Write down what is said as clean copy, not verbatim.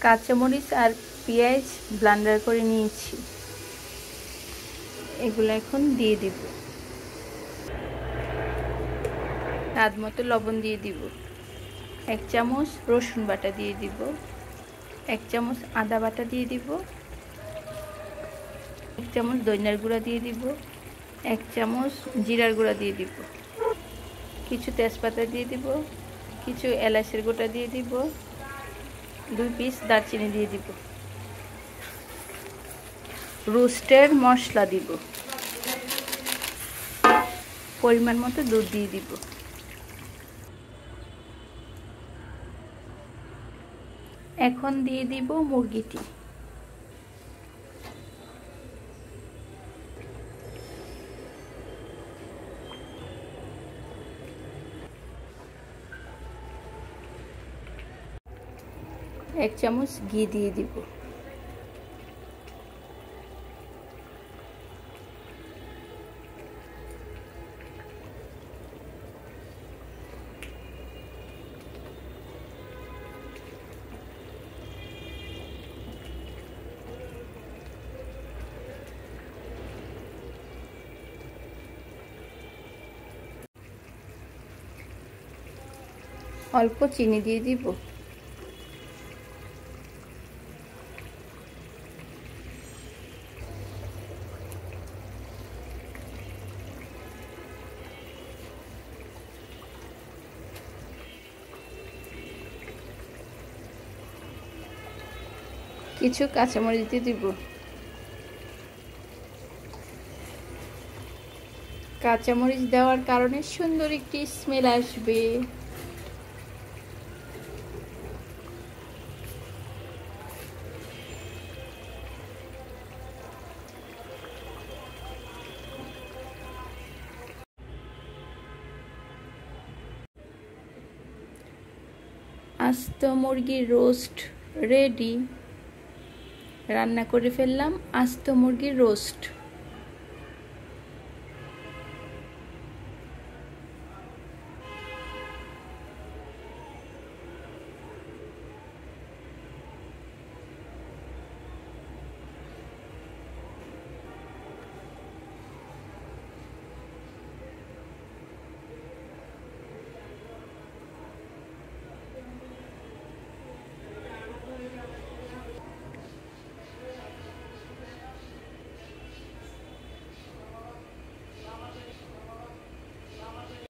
কাঁচামরিচ আর পেঁয়াজ ব্লেন্ডার করে নিয়েছি, এগুলো এখন দিয়ে দিব। স্বাদ মতো লবণ দিয়ে দিব। 1 চামচ রসুন বাটা দিয়ে দিব। 1 চামচ আদা বাটা দিয়ে দিব। 1 চামচ ধনিয়ার গুঁড়া দিয়ে দিব। 1 চামচ জিরার গুঁড়া দিয়ে দিব। কিছু তেজপাতা দিয়ে দিব। কিছু এলাচের গোটা দিয়ে দিব। 2 পিস দারচিনি দিয়ে দিব। রোস্টের মশলা দিব। পরিমাণ মতো দুধ দিয়ে দিব। এখন দিয়ে দিব মুরগিটি। এক চামচ ঘি দিয়ে দিব। অল্প চিনি দিয়ে দিব। কিছু কাঁচামরিচ দিয়ে দিব। কাঁচামরিচ দেওয়ার কারণে সুন্দর একটি স্মেল আসবে। আস্ত মুরগির রোস্ট রেডি। রান্না করে ফেললাম আস্ত মুরগির রোস্ট।